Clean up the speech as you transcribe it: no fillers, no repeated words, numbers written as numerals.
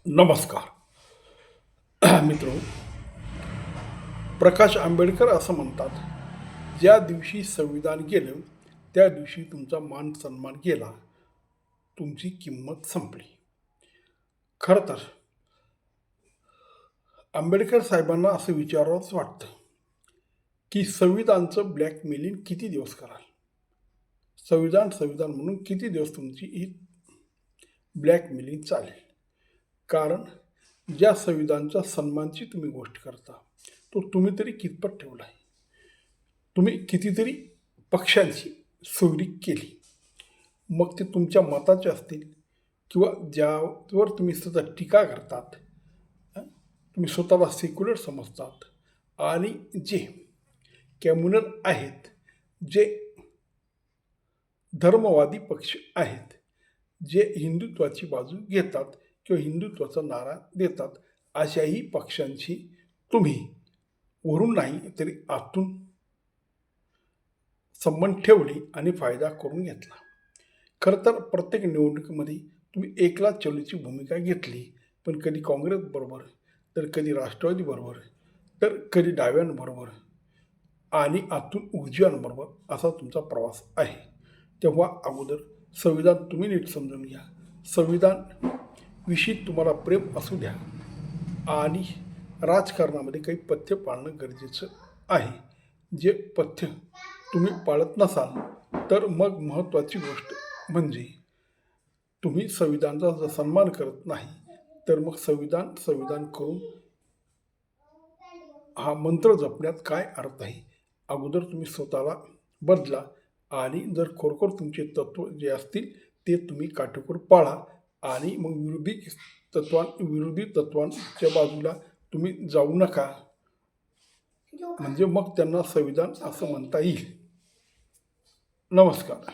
नमस्कार मित्रो. प्रकाश आंबेडकर असं म्हणतात, ज्या दिवशी संविधान गेलं त्या दिवशी तुमचा मान सन्मान गेला, तुमची किंमत संपली. खरं तर आंबेडकर साहेबांना असं विचारावंच वाटतं की संविधानचं ब्लॅकमेलिंग किती दिवस कराल. संविधान संविधान म्हणून किती दिवस तुमची ही ब्लॅकमेलिंग चालेल. कारण ज्या संविधानच्या सन्मानची तुम्ही गोष्ट करता तो तुम्ही तरी कितपत ठेवला आहे. तुम्ही कितीतरी पक्षांची सोयरी केली, मग ते तुमच्या मताचे असतील किंवा ज्यावर तुम्ही सतत टीका करतात. तुम्ही स्वतःला सेक्युलर समजतात आणि जे कम्युनल आहेत, जे धर्मवादी पक्ष आहेत, जे हिंदुत्वाची बाजू घेतात किंवा हिंदुत्वाचा नारा देतात, अशाही पक्षांची तुम्ही वरून नाही तरी आतून संबंध ठेवली आणि फायदा करून घेतला. खरं तर प्रत्येक निवडणुकीमध्ये तुम्ही एकला चलोची भूमिका घेतली, पण कधी काँग्रेसबरोबर, तर कधी राष्ट्रवादीबरोबर, तर कधी डाव्यांबरोबर आणि आतून उजव्यांबरोबर असा तुमचा प्रवास आहे. तेव्हा अगोदर संविधान तुम्ही नीट समजून घ्या. संविधान विषयी तुम्हाला प्रेम असू द्या आणि राजकारणामध्ये काही पथ्य पाळणं गरजेचं आहे. जे पथ्य तुम्ही पाळत नसाल तर मग महत्त्वाची गोष्ट म्हणजे तुम्ही संविधानाचा जर सन्मान करत नाही, तर मग संविधान संविधान करून हा मंत्र जपण्यात काय अर्थ आहे. अगोदर तुम्ही स्वतःला बदला आणि जर खरोखर तुमचे तत्त्व जे असतील ते तुम्ही काटेकोर पाळा आणि मग विरोधी तत्वांच्या बाजूला तुम्ही जाऊ नका. म्हणजे मग त्यांना संविधान असं म्हणता येईल. नमस्कार.